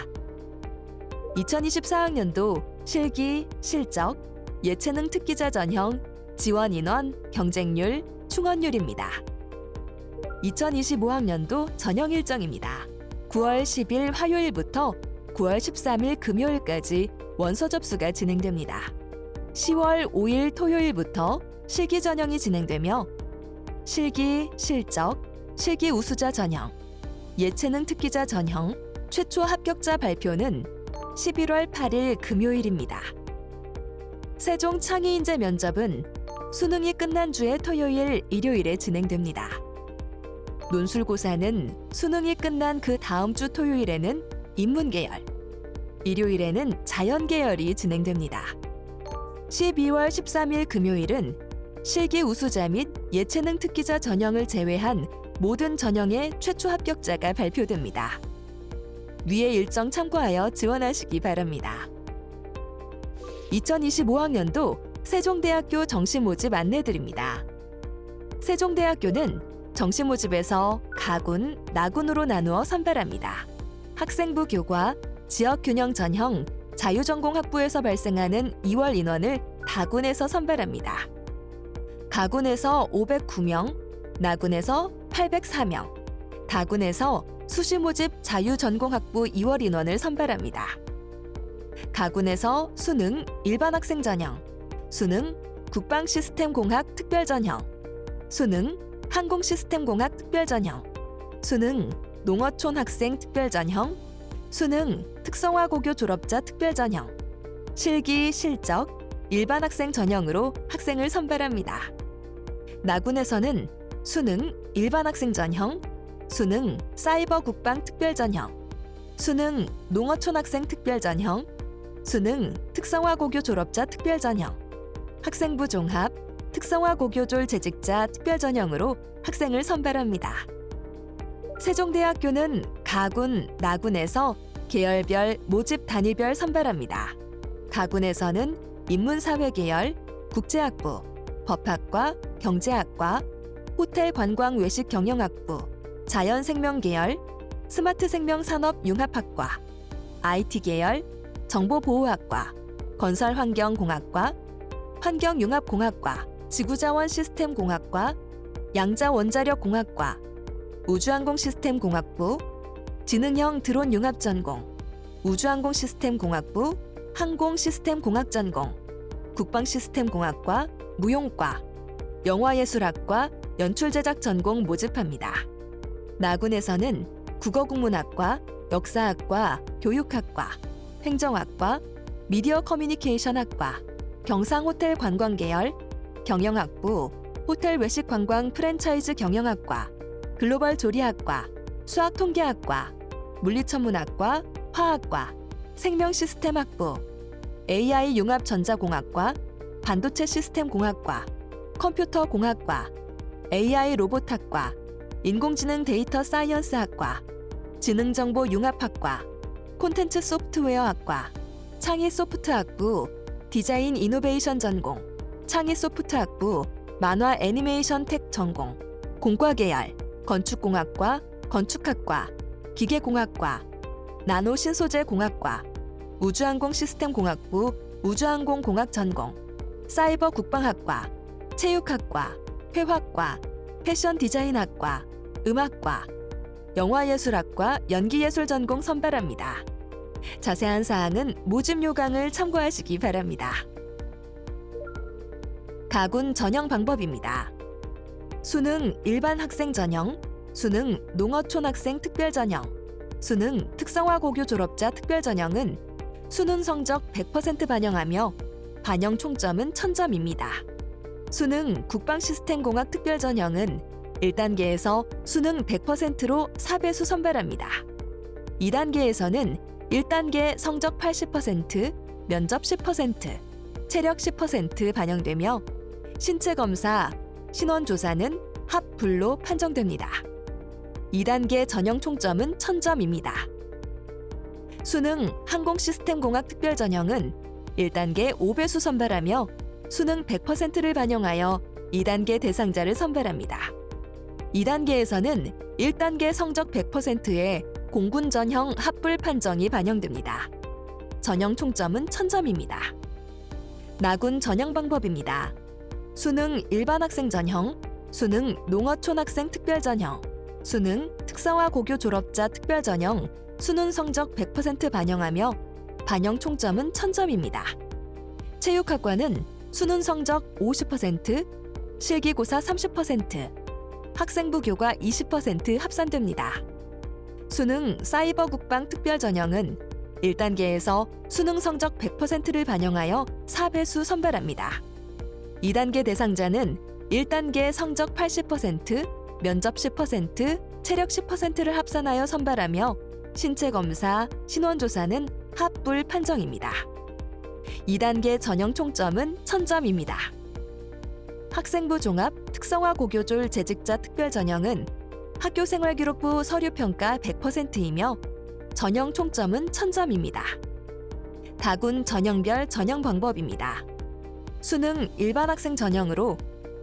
2024학년도 실기, 실적, 예체능 특기자 전형, 지원 인원, 경쟁률, 충원률입니다. 2025학년도 전형 일정입니다. 9월 10일 화요일부터 9월 13일 금요일까지 원서 접수가 진행됩니다. 10월 5일 토요일부터 실기 전형이 진행되며 실기, 실적, 실기 우수자 전형, 예체능 특기자 전형, 최초 합격자 발표는 11월 8일 금요일입니다. 세종 창의인재 면접은 수능이 끝난 주의 토요일, 일요일에 진행됩니다. 논술고사는 수능이 끝난 그 다음 주 토요일에는 인문계열, 일요일에는 자연계열이 진행됩니다. 12월 13일 금요일은 실기 우수자 및 예체능 특기자 전형을 제외한 모든 전형의 최초 합격자가 발표됩니다. 위의 일정 참고하여 지원하시기 바랍니다. 2025학년도 세종대학교 정시모집 안내드립니다. 세종대학교는 정시모집에서 가군, 나군으로 나누어 선발합니다. 학생부 교과, 지역균형 전형, 자유전공학부에서 발생하는 2월 인원을 다군에서 선발합니다. 가군에서 509명, 나군에서 804명, 다군에서 수시모집 자유전공학부 2월 인원을 선발합니다. 가군에서 수능 일반학생 전형, 수능 국방시스템공학 특별전형, 수능 항공시스템공학 특별전형, 수능 농어촌 학생 특별전형, 수능 특성화고교 졸업자 특별전형, 실기, 실적, 일반학생 전형으로 학생을 선발합니다. 나군에서는 수능 일반학생 전형, 수능 사이버 국방 특별전형, 수능 농어촌 학생 특별전형, 수능 특성화고교 졸업자 특별전형, 학생부 종합, 특성화고교졸 재직자 특별전형으로 학생을 선발합니다. 세종대학교는 가군, 나군에서 계열별 모집 단위별 선발합니다. 가군에서는 인문사회 계열, 국제학부, 법학과, 경제학과, 호텔관광외식경영학부, 자연생명 계열, 스마트생명산업융합학과, IT 계열, 정보보호학과, 건설환경공학과, 환경융합공학과, 지구자원시스템공학과, 양자원자력공학과, 우주항공시스템공학부, 지능형 드론융합전공, 우주항공시스템공학부, 항공시스템공학전공, 국방시스템공학과, 무용과, 영화예술학과, 연출제작전공 모집합니다. 나군에서는 국어국문학과, 역사학과, 교육학과, 행정학과, 미디어 커뮤니케이션학과, 경상호텔관광계열, 경영학부, 호텔외식관광 프랜차이즈 경영학과, 글로벌조리학과, 수학통계학과, 물리천문학과, 화학과, 생명시스템학부, AI융합전자공학과, 반도체시스템공학과, 컴퓨터공학과, AI 로봇학과, 인공지능 데이터 사이언스학과, 지능정보융합학과, 콘텐츠 소프트웨어학과, 창의소프트학부, 디자인 이노베이션 전공, 창의소프트학부, 만화 애니메이션 텍 전공, 공과계열, 건축공학과, 건축학과, 기계공학과, 나노신소재공학과, 우주항공시스템공학부, 우주항공공학 전공, 사이버 국방학과, 체육학과, 회화과, 패션디자인학과, 음악과, 영화예술학과, 연기예술 전공 선발합니다. 자세한 사항은 모집 요강을 참고하시기 바랍니다. 가군 전형 방법입니다. 수능 일반 학생 전형, 수능 농어촌 학생 특별 전형, 수능 특성화고교 졸업자 특별 전형은 수능 성적 100% 반영하며 반영 총점은 1000점입니다. 수능 국방시스템공학 특별 전형은 1단계에서 수능 100%로 4배수 선발합니다. 2단계에서는 1단계 성적 80%, 면접 10%, 체력 10% 반영되며 신체 검사, 신원 조사는 합, 불로 판정됩니다. 2단계 전형 총점은 1000점입니다. 수능 항공시스템공학 특별 전형은 1단계 5배수 선발하며 수능 100%를 반영하여 2단계 대상자를 선발합니다. 2단계에서는 1단계 성적 100%의 공군 전형 합불 판정이 반영됩니다. 전형 총점은 1000점입니다. 나군 전형 방법입니다. 수능 일반 학생 전형, 수능 농어촌학생 특별 전형, 수능 특성화 고교 졸업자 특별 전형, 수능 성적 100% 반영하며 반영 총점은 1000점입니다. 체육학과는 수능 성적 50%, 실기고사 30%, 학생부 교과 20% 합산됩니다. 수능 사이버 국방 특별 전형은 1단계에서 수능 성적 100%를 반영하여 4배수 선발합니다. 2단계 대상자는 1단계 성적 80%, 면접 10%, 체력 10%를 합산하여 선발하며 신체 검사, 신원 조사는 합불 판정입니다. 2단계 전형 총점은 1000점입니다. 학생부 종합 특성화 고교졸 재직자 특별 전형은 학교생활기록부 서류평가 100%이며 전형 총점은 1000점입니다. 다군 전형별 전형 방법입니다. 수능 일반 학생 전형으로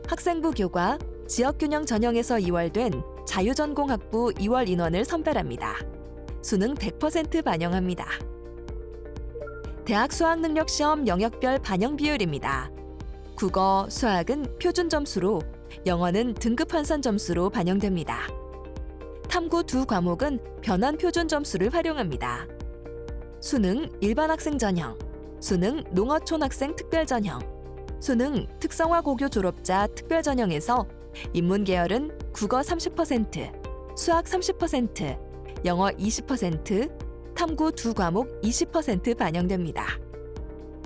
학생부 교과, 지역균형 전형에서 이월된 자유전공학부 2월 인원을 선발합니다. 수능 100% 반영합니다. 대학 수학능력시험 영역별 반영 비율입니다. 국어, 수학은 표준 점수로, 영어는 등급 환산 점수로 반영됩니다. 탐구 두 과목은 변환 표준 점수를 활용합니다. 수능 일반 학생 전형, 수능 농어촌학생 특별 전형, 수능 특성화 고교 졸업자 특별 전형에서 인문 계열은 국어 30%, 수학 30%, 영어 20%, 탐구 두 과목 20% 반영됩니다.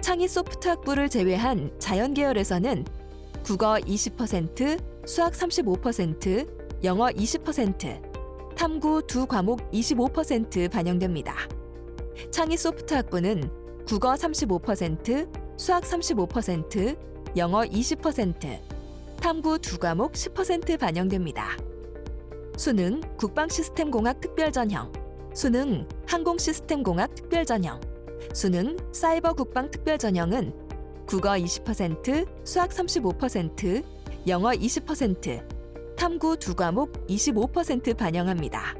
창의 소프트 학부를 제외한 자연 계열에서는 국어 20%, 수학 35%, 영어 20%, 탐구 두 과목 25% 반영됩니다. 창의 소프트 학부는 국어 35%, 수학 35%, 영어 20%, 탐구 두 과목 10% 반영됩니다. 수능 국방시스템공학 특별전형, 수능 항공시스템공학 특별전형, 수능 사이버 국방 특별전형은 국어 20%, 수학 35%, 영어 20%, 탐구 두 과목 25% 반영합니다.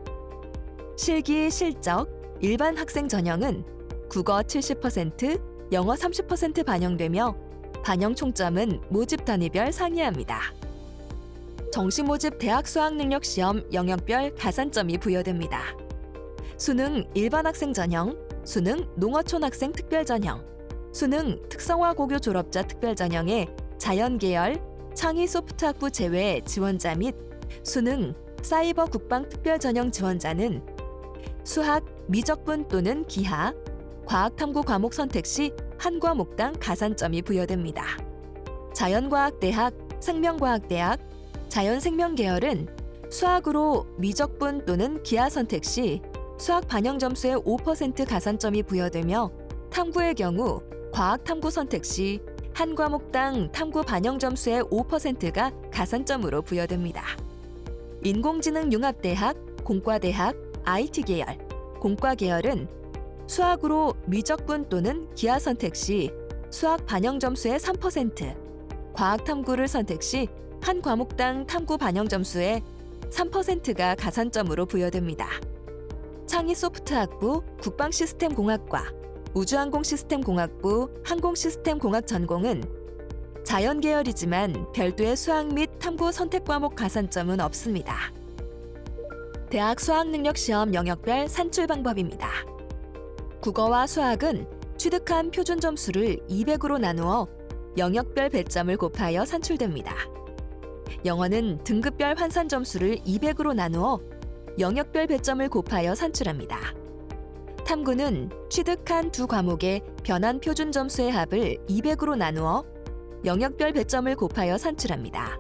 실기 실적 일반 학생 전형은 국어 70%, 영어 30% 반영되며 반영 총점은 모집 단위별 상이합니다. 정시 모집 대학 수학능력 시험 영역별 가산점이 부여됩니다. 수능 일반 학생 전형, 수능 농어촌 학생 특별 전형, 수능 특성화 고교 졸업자 특별 전형의 자연 계열, 창의 소프트 학부 제외 지원자 및 수능 사이버 국방 특별 전형 지원자는 수학 미적분 또는 기하, 과학탐구 과목 선택 시 한 과목당 가산점이 부여됩니다. 자연과학대학, 생명과학대학, 자연생명 계열은 수학으로 미적분 또는 기하 선택 시 수학 반영 점수의 5% 가산점이 부여되며 탐구의 경우 과학탐구 선택 시 한 과목당 탐구 반영 점수의 5%가 가산점으로 부여됩니다. 인공지능 융합대학, 공과대학, IT 계열, 공과 계열은 수학으로 미적분 또는 기하 선택 시 수학 반영 점수의 3%, 과학 탐구를 선택 시 한 과목당 탐구 반영 점수의 3%가 가산점으로 부여됩니다. 창의 소프트 학부, 국방시스템공학과, 우주항공시스템공학부, 항공시스템공학 전공은 자연 계열이지만 별도의 수학 및 탐구 선택 과목 가산점은 없습니다. 대학 수학능력시험 영역별 산출 방법입니다. 국어와 수학은 취득한 표준 점수를 200으로 나누어 영역별 배점을 곱하여 산출됩니다. 영어는 등급별 환산 점수를 200으로 나누어 영역별 배점을 곱하여 산출합니다. 탐구는 취득한 두 과목의 변환 표준 점수의 합을 200으로 나누어 영역별 배점을 곱하여 산출합니다.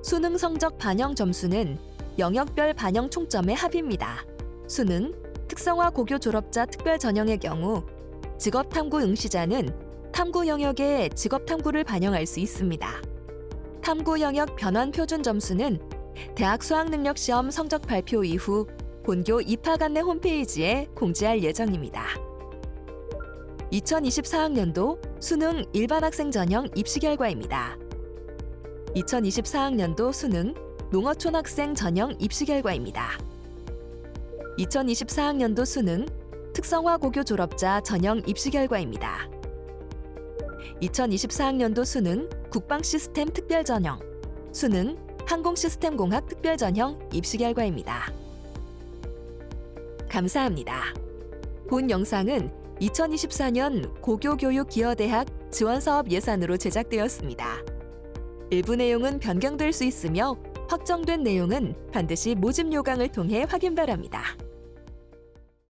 수능 성적 반영 점수는 영역별 반영 총점의 합입니다. 수능 특성화 고교 졸업자 특별 전형의 경우 직업탐구 응시자는 탐구 영역에 직업탐구를 반영할 수 있습니다. 탐구 영역 변환 표준 점수는 대학 수학능력시험 성적 발표 이후 본교 입학 안내 홈페이지에 공지할 예정입니다. 2024학년도 수능 일반 학생 전형 입시 결과입니다. 2024학년도 수능 농어촌 학생 전형 입시 결과입니다. 2024학년도 수능 특성화 고교 졸업자 전형 입시 결과입니다. 2024학년도 수능 국방 시스템 특별 전형, 수능 항공 시스템 공학 특별 전형 입시 결과입니다. 감사합니다. 본 영상은 2024년 고교교육기여대학 지원사업 예산으로 제작되었습니다. 일부 내용은 변경될 수 있으며 확정된 내용은 반드시 모집 요강을 통해 확인 바랍니다.